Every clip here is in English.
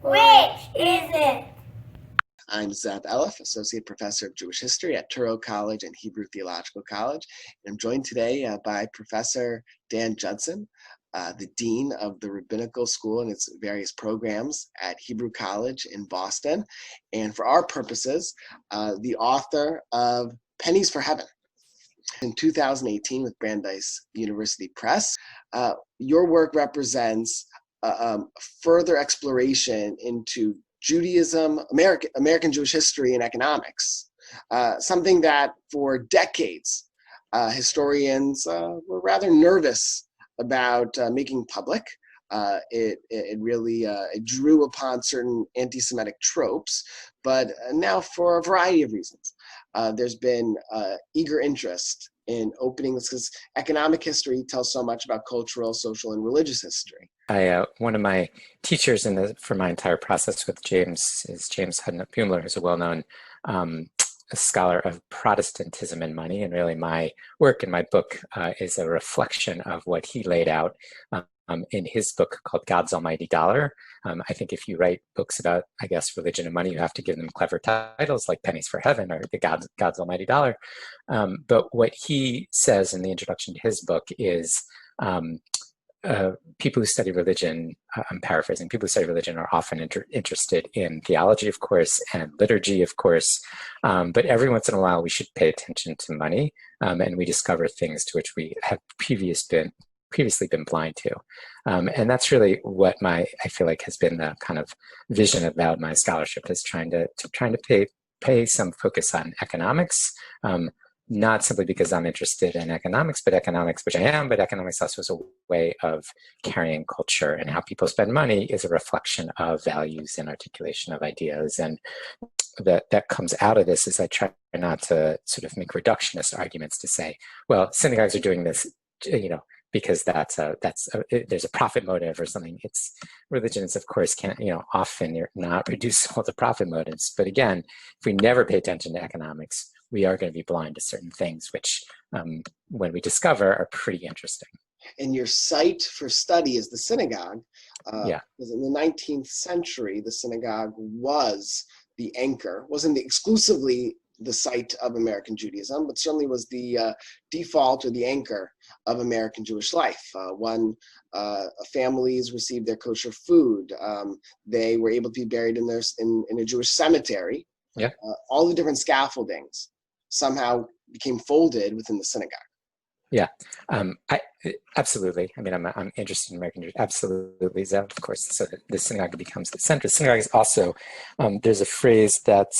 Which is it? I'm Zev Elif, Associate Professor of Jewish History at Touro College and Hebrew Theological College. And I'm joined today by Professor Dan Judson, the Dean of the Rabbinical School and its various programs at Hebrew College in Boston. And for our purposes, the author of Pennies for Heaven. In 2018 with Brandeis University Press, your work represents further exploration into Judaism, American Jewish history, and economics, something that for decades historians were rather nervous about making public. It really drew upon certain anti-Semitic tropes, but now for a variety of reasons, there's been eager interest in opening this, because economic history tells so much about cultural, social, and religious history. One of my teachers for my entire process with James is James Hudnut-Bumler, who's a well-known scholar of Protestantism and money. And really my work in my book is a reflection of what he laid out in his book called God's Almighty Dollar. I think if you write books about, I guess, religion and money, you have to give them clever titles like Pennies for Heaven or the God's Almighty Dollar. But what he says in the introduction to his book is people who study religion, I'm paraphrasing, people who study religion are often interested in theology, of course, and liturgy, of course. But every once in a while, we should pay attention to money, and we discover things to which we have previously been blind to. And that's really what I feel like has been the kind of vision about my scholarship, is trying to pay some focus on economics, not simply because I'm interested in economics, which I am, but economics also is a way of carrying culture, and how people spend money is a reflection of values and articulation of ideas. And that comes out of this is I try not to sort of make reductionist arguments to say, well, synagogues are doing this, because there's a profit motive or something. Religions, of course, often you're not reducible to profit motives. But again, if we never pay attention to economics, we are going to be blind to certain things, which when we discover are pretty interesting. And your site for study is the synagogue. Because in the 19th century, the synagogue was the anchor, wasn't exclusively the site of American Judaism, but certainly was the default or the anchor of American Jewish life. When families received their kosher food, they were able to be buried in a Jewish cemetery. Yeah. All the different scaffoldings somehow became folded within the synagogue. Yeah, absolutely. I mean, I'm interested in American Jewish. Absolutely, Zev, of course. So the synagogue becomes the center. Synagogue is also, there's a phrase that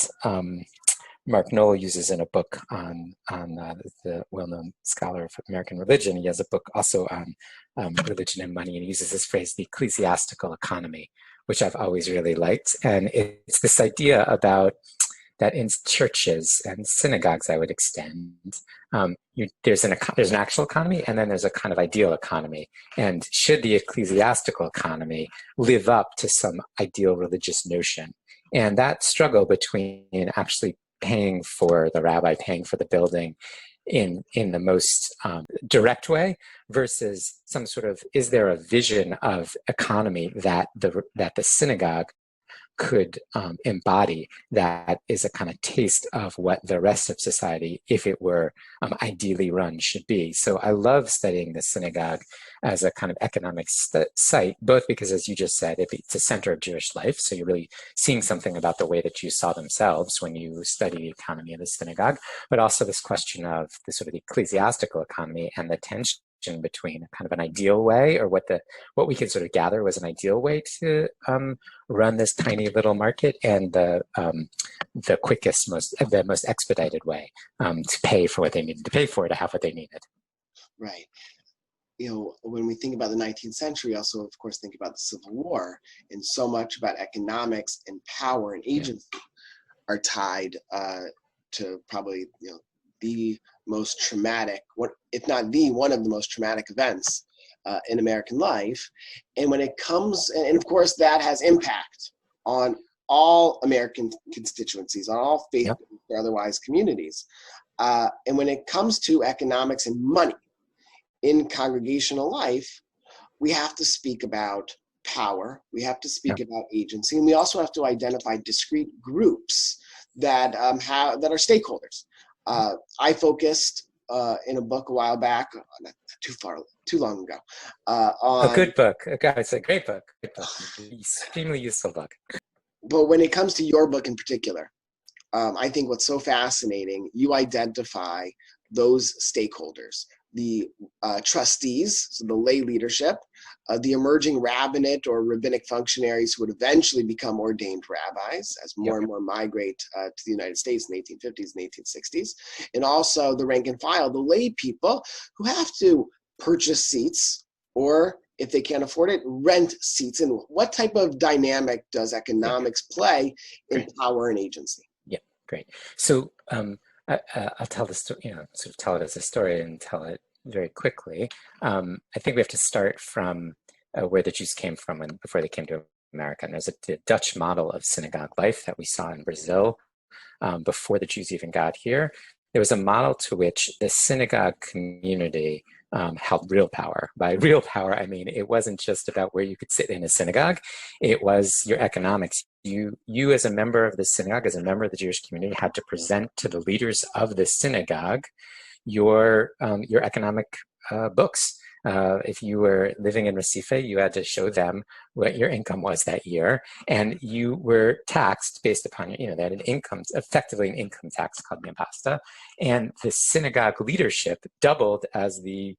Mark Knoll uses in a book on the well-known scholar of American religion. He has a book also on religion and money, and he uses this phrase, the ecclesiastical economy, which I've always really liked. And it's this idea about that in churches and synagogues, I would extend, there's an actual economy, and then there's a kind of ideal economy. And should the ecclesiastical economy live up to some ideal religious notion? And that struggle between actually paying for the rabbi, paying for the building in the most direct way versus some sort of, is there a vision of economy that the synagogue could embody that is a kind of taste of what the rest of society, if it were ideally run, should be. So I love studying the synagogue as a kind of economic site, both because, as you just said, it's a center of Jewish life. So you're really seeing something about the way that Jews saw themselves when you study the economy of the synagogue, but also this question of the sort of ecclesiastical economy and the tension between kind of an ideal way, or what we could sort of gather was an ideal way to run this tiny little market, and the quickest, the most expedited way to pay for what they needed to pay for, to have what they needed. Right. When we think about the 19th century, also, of course, think about the Civil War, and so much about economics and power and agency are tied to probably, the most traumatic, if not one of the most traumatic events in American life. And when it comes, and of course that has impact on all American constituencies, on all faith or otherwise communities. And when it comes to economics and money in congregational life, we have to speak about power, we have to speak Yeah. about agency, and we also have to identify discrete groups that that are stakeholders. I focused in a book a while back, not too long ago, A on. good book. It's a great book. Great book. Extremely useful book. But when it comes to your book in particular, I think what's so fascinating, you identify those stakeholders, the trustees, so the lay leadership, the emerging rabbinate or rabbinic functionaries who would eventually become ordained rabbis as more and more migrate to the United States in the 1850s and 1860s, and also the rank and file, the lay people who have to purchase seats or, if they can't afford it, rent seats. And what type of dynamic does economics play in power and agency? Yeah, great. So I'll tell the story, sort of tell it as a story and tell it very quickly. I think we have to start from where the Jews came from before they came to America. And there's a Dutch model of synagogue life that we saw in Brazil before the Jews even got here. There was a model to which the synagogue community held real power. By real power, I mean it wasn't just about where you could sit in a synagogue. It was your economics. You as a member of the synagogue, as a member of the Jewish community, had to present to the leaders of the synagogue your economic books. If you were living in Recife, you had to show them what your income was that year, and you were taxed based upon they had effectively an income tax called the imposta, and the synagogue leadership doubled as the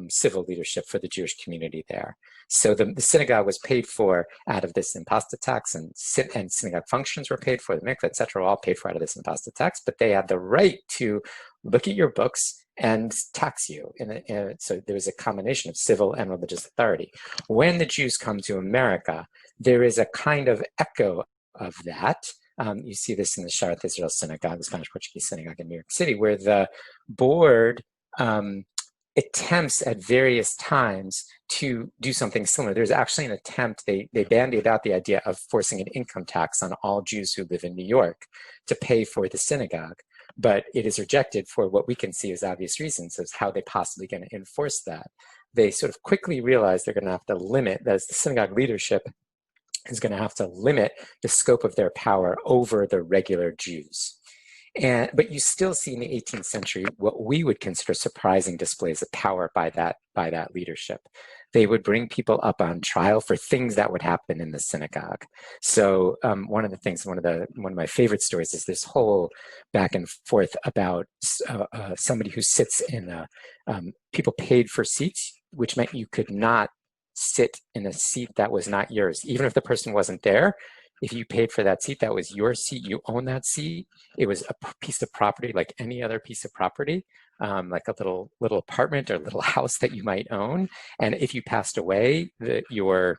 civil leadership for the Jewish community there. So the synagogue was paid for out of this imposta tax, and synagogue functions were paid for, the mikveh, etc., all paid for out of this imposta tax, but they had the right to look at your books and tax you. And so there was a combination of civil and religious authority. When the Jews come to America, there is a kind of echo of that. You see this in the Sharat Israel Synagogue, the Spanish Portuguese synagogue in New York City, where the board attempts at various times to do something similar. There's actually an attempt, they bandy about the idea of forcing an income tax on all Jews who live in New York to pay for the synagogue. But it is rejected for what we can see as obvious reasons as how they possibly going to enforce that. They sort of quickly realize they're going to have to limit, that is, the synagogue leadership is going to have to limit the scope of their power over the regular Jews. But you still see in the 18th century what we would consider surprising displays of power by that leadership. They would bring people up on trial for things that would happen in the synagogue. So one of my favorite stories is this whole back and forth about somebody who sits in people paid for seats, which meant you could not sit in a seat that was not yours, even if the person wasn't there. If you paid for that seat, that was your seat, you own that seat. It was a piece of property like any other piece of property, like a little apartment or little house that you might own. And if you passed away, your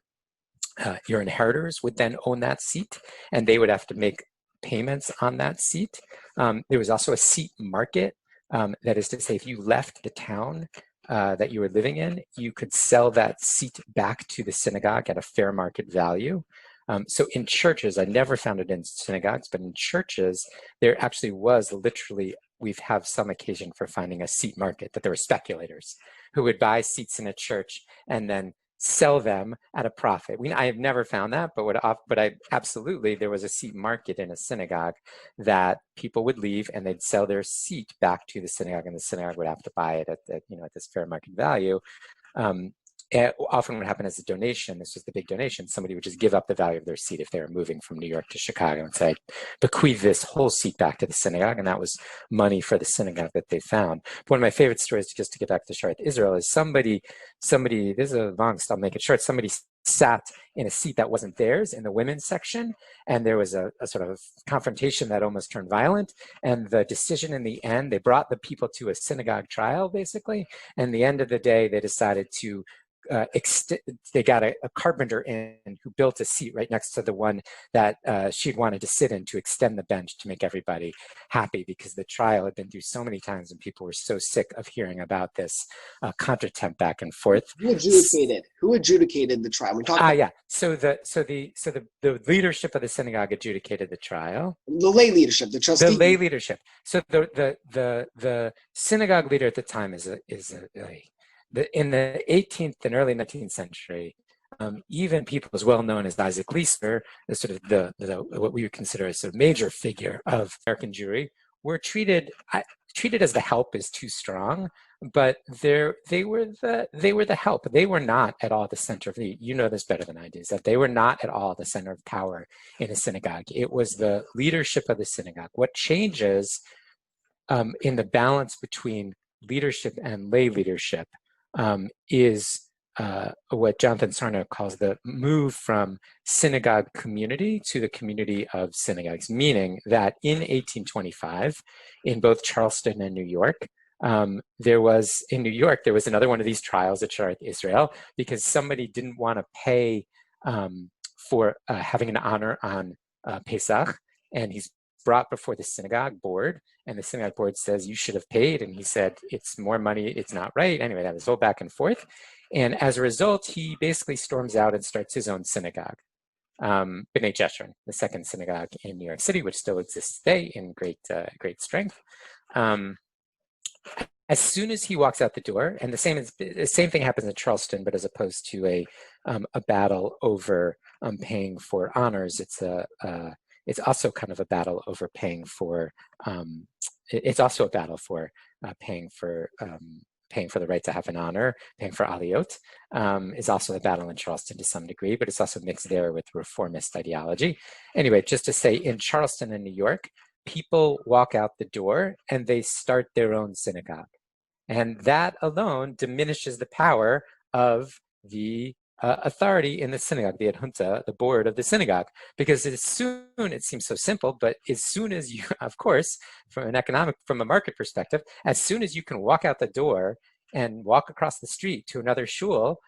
inheritors would then own that seat, and they would have to make payments on that seat. There was also a seat market. That is to say, if you left the town that you were living in, you could sell that seat back to the synagogue at a fair market value. So in churches, I never found it in synagogues, but in churches, there actually was literally, we've have some occasion for finding a seat market, that there were speculators who would buy seats in a church and then sell them at a profit. I have never found that, but I absolutely, there was a seat market in a synagogue that people would leave and they'd sell their seat back to the synagogue, and the synagogue would have to buy it at this fair market value. Often what happened as a donation, this was the big donation, somebody would just give up the value of their seat if they were moving from New York to Chicago and say, bequeath this whole seat back to the synagogue, and that was money for the synagogue that they found. But one of my favorite stories, just to get back to Sharat Israel, is somebody, this is a long, I'll make it short, somebody sat in a seat that wasn't theirs in the women's section, and there was a sort of confrontation that almost turned violent, and the decision in the end, they brought the people to a synagogue trial, basically, and the end of the day, they decided to they got a carpenter in who built a seat right next to the one that she'd wanted to sit in, to extend the bench to make everybody happy, because the trial had been through so many times and people were so sick of hearing about this contretemps back and forth. Who adjudicated the trial? So the leadership of the synagogue adjudicated the trial. The lay leadership, the trustee. The lay leadership. So the synagogue leader at the time in the 18th and early 19th century, even people as well known as Isaac Leeser, the sort of the what we would consider a sort of major figure of American Jewry, were treated as the help is too strong, but they were the help. They were not at all the center of the. You know this better than I do, is that they were not at all the center of power in a synagogue. It was the leadership of the synagogue. What changes in the balance between leadership and lay leadership is what Jonathan Sarno calls the move from synagogue community to the community of synagogues, meaning that in 1825, in both Charleston and New York, there was another one of these trials at Sharet Israel because somebody didn't want to pay for having an honor on Pesach, and he's brought before the synagogue board, and the synagogue board says, you should have paid. And he said, it's more money, it's not right. Anyway, that was all back and forth. And as a result, he basically storms out and starts his own synagogue, B'nai Jeshurun, the second synagogue in New York City, which still exists today in great strength. As soon as he walks out the door, and the same thing happens in Charleston, but as opposed to a battle over paying for honors, it's also kind of a battle over paying for. It's also a battle for paying for the right to have an honor. Paying for aliyot is also a battle in Charleston to some degree, but it's also mixed there with reformist ideology. Anyway, just to say, in Charleston and New York, people walk out the door and they start their own synagogue, and that alone diminishes the power of the authority in the synagogue, the adjunta, the board of the synagogue, because it seems so simple, but as soon as you, of course, from a market perspective, as soon as you can walk out the door and walk across the street to another shul,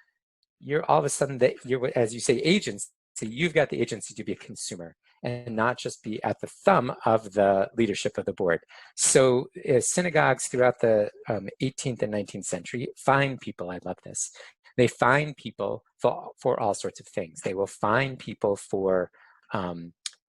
you're all of a sudden you're, as you say, agents. So you've got the agency to be a consumer and not just be at the thumb of the leadership of the board. So synagogues throughout the 18th and 19th century find people. I love this. They find people for all sorts of things. They will find people for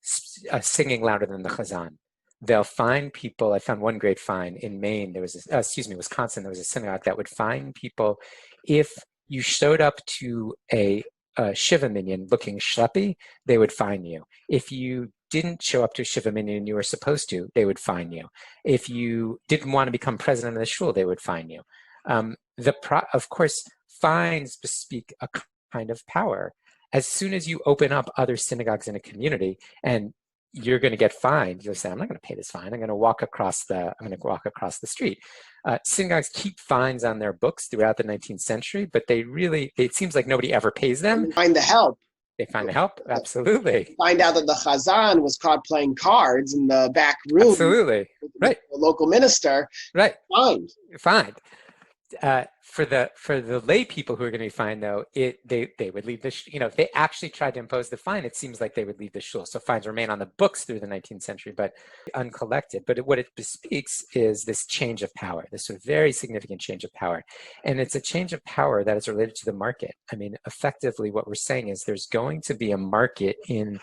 singing louder than the chazan. They'll find people. I found one great find in Maine. Wisconsin. There was a synagogue that would find people if you showed up to a Shiva minyan looking schleppy, they would fine you. If you didn't show up to a Shiva minyan and you were supposed to, they would fine you. If you didn't want to become president of the shul, they would fine you. Of course, fines bespeak a kind of power. As soon as you open up other synagogues in a community and you're going to get fined, you'll say, I'm not going to pay this fine. I'm going to walk across the street. Synagogues keep fines on their books throughout the 19th century, but it seems like nobody ever pays them. They find the help. They find the help, absolutely. Find out that the chazan was caught playing cards in the back room. Absolutely, right. The local minister, right? Fined. For the lay people who are going to be fined, though, they would leave the if they actually tried to impose the fine, it seems like they would leave the shul. So fines remain on the books through the 19th century, but uncollected. But what it bespeaks is this change of power, this sort of very significant change of power, and it's a change of power that is related to the market. I mean, effectively, what we're saying is there's going to be a market in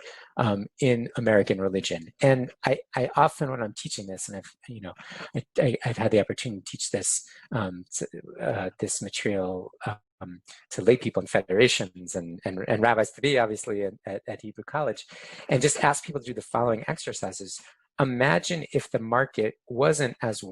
American religion, and I often, when I'm teaching this, and I've had the opportunity to teach this this material to lay people in federations and rabbis to be, obviously, at Hebrew College, and just ask people to do the following exercises. Imagine if the market wasn't at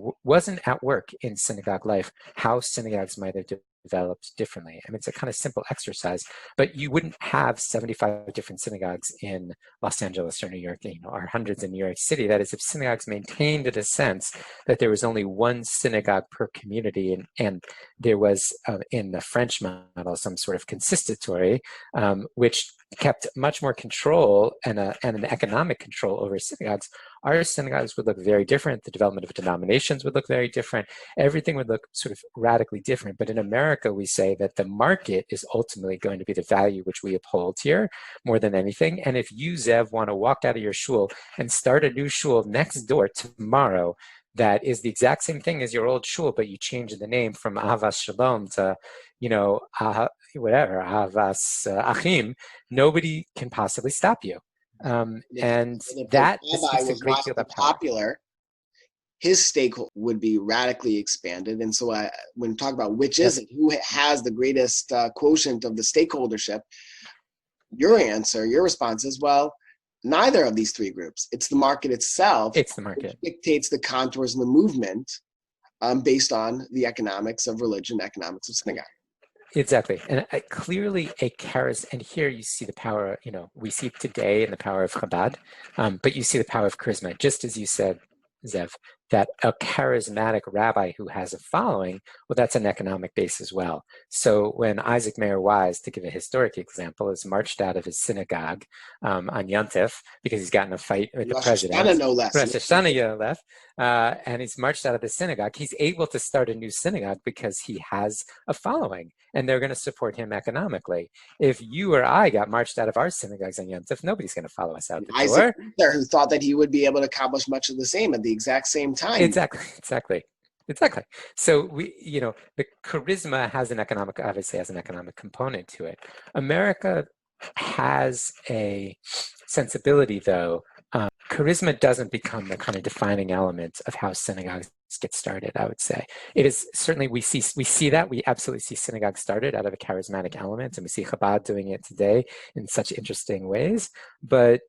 work in synagogue life, how synagogues might have developed differently. I mean, it's a kind of simple exercise, but you wouldn't have 75 different synagogues in Los Angeles or New York, or hundreds in New York City. That is, if synagogues maintained a sense that there was only one synagogue per community, and there was, in the French model, some sort of consistory, which kept much more control and an economic control over synagogues, our synagogues would look very different. The development of denominations would look very different. Everything would look sort of radically different. But in America, we say that the market is ultimately going to be the value which we uphold here more than anything. And if you, Zev, want to walk out of your shul and start a new shul next door tomorrow, that is the exact same thing as your old shul, but you change the name from Ahavas Shalom to, Ahavas Achim, nobody can possibly stop you. And that is a great deal of power. Popular, his stake would be radically expanded. And so when we talk about which is it, who has the greatest quotient of the stakeholdership, your answer, your response is, well, neither of these three groups. It's the market itself. It's the market. Which dictates the contours of the movement based on the economics of religion, economics of synagogue. Exactly. And clearly a charisma, and here you see the power, we see today in the power of Chabad, but you see the power of charisma, just as you said, Zev, that a charismatic rabbi who has a following, well, that's an economic base as well. So when Isaac Mayer Wise, to give a historic example, is marched out of his synagogue on Yontif because he's gotten a fight with the president. No less. Rosh Hashanah left, and he's marched out of the synagogue. He's able to start a new synagogue because he has a following, and they're going to support him economically. If you or I got marched out of our synagogues on Yontif, nobody's going to follow us out the door. Isaac, who thought that he would be able to accomplish much of the same at the exact same time. Exactly. So the charisma obviously has an economic component to it. America has a sensibility, though. Charisma doesn't become the kind of defining element of how synagogues get started, I would say. It is certainly, we see that. We absolutely see synagogues started out of a charismatic element, and we see Chabad doing it today in such interesting ways. But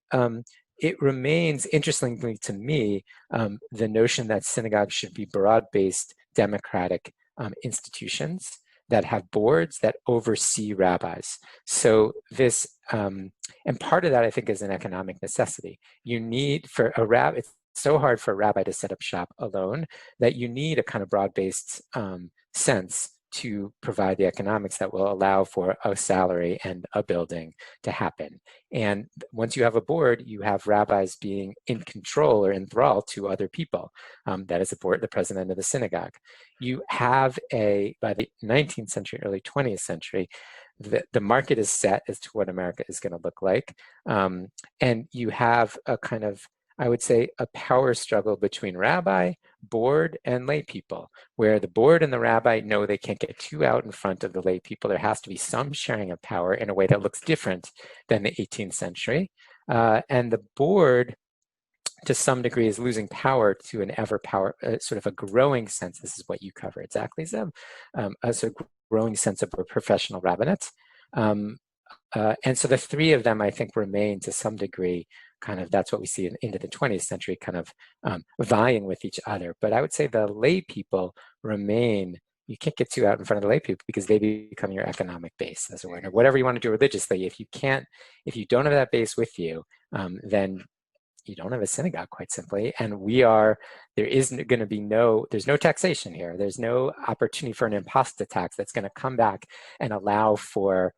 it remains, interestingly to me, the notion that synagogues should be broad-based democratic institutions that have boards that oversee rabbis. So this, and part of that I think is an economic necessity. You need, for a rabbi, it's so hard for a rabbi to set up shop alone that you need a kind of broad-based sense to provide the economics that will allow for a salary and a building to happen. And once you have a board, you have rabbis being in control or enthralled to other people. That is the president of the synagogue. You have by the 19th century, early 20th century, the market is set as to what America is going to look like. And you have a kind of, I would say, a power struggle between rabbi, board, and lay people, where the board and the rabbi know they can't get too out in front of the lay people. There has to be some sharing of power in a way that looks different than the 18th century. And the board, to some degree, is losing power to an sort of a growing sense. This is what you cover exactly, Zeb, a sort of growing sense of a professional rabbinate. And so the three of them, I think, remain to some degree kind of, that's what we see into the 20th century, kind of vying with each other. But I would say the lay people remain, you can't get too out in front of the lay people because they become your economic base, as it were, or whatever you want to do religiously. If you don't have that base with you, then you don't have a synagogue, quite simply. And there's no taxation here. There's no opportunity for an imposta tax that's going to come back and allow for,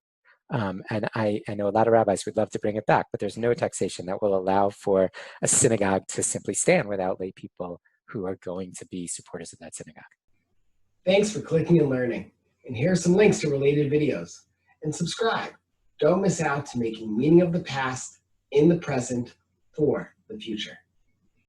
and I know a lot of rabbis would love to bring it back, but there's no taxation that will allow for a synagogue to simply stand without lay people who are going to be supporters of that synagogue. Thanks for clicking and learning. And here are some links to related videos. And subscribe. Don't miss out to making meaning of the past in the present for the future.